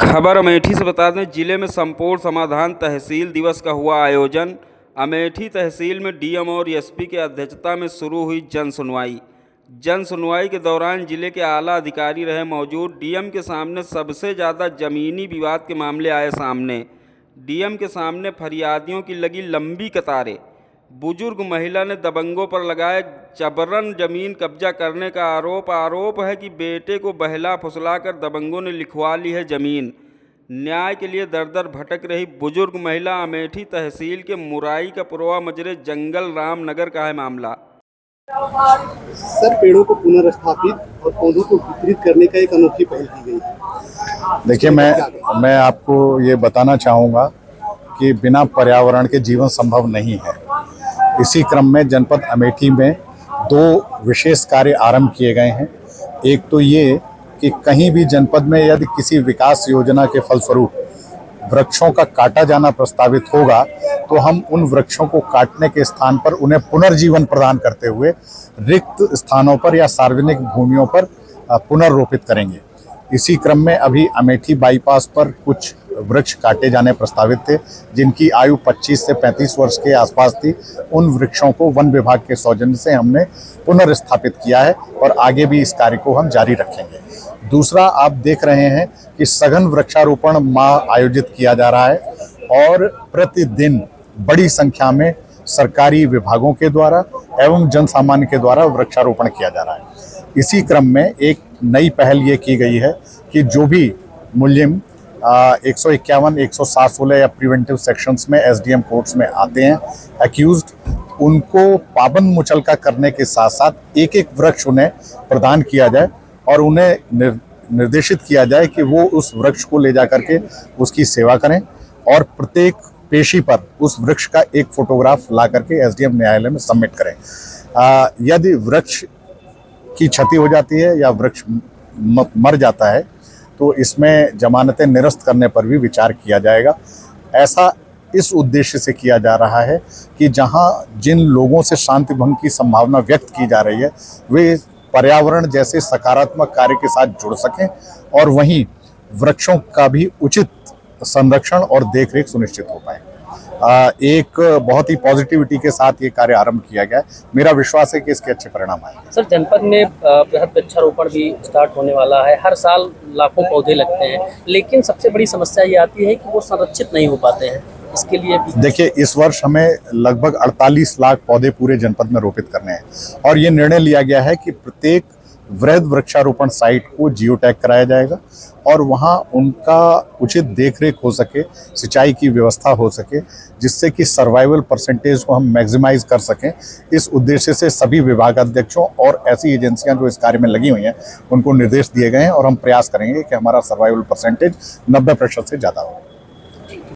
खबर अमेठी से बता दें, जिले में संपूर्ण समाधान तहसील दिवस का हुआ आयोजन। अमेठी तहसील में डीएम और एसपी की अध्यक्षता में शुरू हुई जन सुनवाई के दौरान जिले के आला अधिकारी रहे मौजूद। डीएम के सामने सबसे ज़्यादा ज़मीनी विवाद के मामले आए सामने। डीएम के सामने फरियादियों की लगी लंबी कतारें। बुजुर्ग महिला ने दबंगों पर लगाए जबरन जमीन कब्जा करने का आरोप है कि बेटे को बहला फुसलाकर दबंगों ने लिखवा ली है जमीन। न्याय के लिए दर दर भटक रही बुजुर्ग महिला। अमेठी तहसील के मुराई का पुरवा मजरे जंगल रामनगर का है मामला। सर, पेड़ों को पुनर्स्थापित और पौधों को वितरित करने का एक अनोखी पहल की गई है। देखिए, मैं आपको ये बताना चाहूँगा कि बिना पर्यावरण के जीवन संभव नहीं है। इसी क्रम में जनपद अमेठी में दो विशेष कार्य आरंभ किए गए हैं। एक तो ये कि कहीं भी जनपद में यदि किसी विकास योजना के फलस्वरूप वृक्षों का काटा जाना प्रस्तावित होगा तो हम उन वृक्षों को काटने के स्थान पर उन्हें पुनर्जीवन प्रदान करते हुए रिक्त स्थानों पर या सार्वजनिक भूमियों पर पुनर्रोपित करेंगे। इसी क्रम में अभी अमेठी बाईपास पर कुछ वृक्ष काटे जाने प्रस्तावित थे जिनकी आयु 25 से 35 वर्ष के आसपास थी। उन वृक्षों को वन विभाग के सौजन्य से हमने पुनर्स्थापित किया है और आगे भी इस कार्य को हम जारी रखेंगे। दूसरा, आप देख रहे हैं कि सघन वृक्षारोपण माह आयोजित किया जा रहा है और प्रतिदिन बड़ी संख्या में सरकारी विभागों के द्वारा एवं जन सामान्य के द्वारा वृक्षारोपण किया जा रहा है। इसी क्रम में एक नई पहल ये की गई है कि जो भी मुलजिम 151, 107, या प्रिवेंटिव सेक्शंस में एसडीएम कोर्ट्स में आते हैं एक्यूज्ड, उनको पाबंद मुचलका करने के साथ साथ एक एक वृक्ष उन्हें प्रदान किया जाए और उन्हें निर्देशित किया जाए कि वो उस वृक्ष को ले जा करके उसकी सेवा करें और प्रत्येक पेशी पर उस वृक्ष का एक फोटोग्राफ ला करके एसडीएम न्यायालय में सबमिट करें। यदि वृक्ष की क्षति हो जाती है या वृक्ष मर जाता है तो इसमें जमानतें निरस्त करने पर भी विचार किया जाएगा। ऐसा इस उद्देश्य से किया जा रहा है कि जहां जिन लोगों से शांति भंग की संभावना व्यक्त की जा रही है वे पर्यावरण जैसे सकारात्मक कार्य के साथ जुड़ सकें और वहीं वृक्षों का भी उचित संरक्षण और देखरेख सुनिश्चित हो पाए। एक बहुत ही पॉजिटिविटी के साथ ये कार्य आरंभ किया गया है। मेरा विश्वास है कि इसके अच्छे परिणाम आएंगे। सर, जनपद में बृहद वृक्षारोपण भी स्टार्ट होने वाला है। हर साल लाखों पौधे लगते हैं, लेकिन सबसे बड़ी समस्या ये आती है कि वो संरक्षित नहीं हो पाते हैं। इसके लिए भी देखिए, इस वर्ष हमें लगभग 48 लाख पौधे पूरे जनपद में रोपित करने हैं और ये निर्णय लिया गया है कि प्रत्येक वृहद वृक्षारोपण साइट को जियो टैग कराया जाएगा और वहाँ उनका उचित देखरेख हो सके, सिंचाई की व्यवस्था हो सके, जिससे कि सर्वाइवल परसेंटेज को हम मैक्सिमाइज कर सकें। इस उद्देश्य से सभी विभागाध्यक्षों और ऐसी एजेंसियां जो इस कार्य में लगी हुई हैं उनको निर्देश दिए गए हैं और हम प्रयास करेंगे कि हमारा सर्वाइवल परसेंटेज 90% से ज़्यादा हो।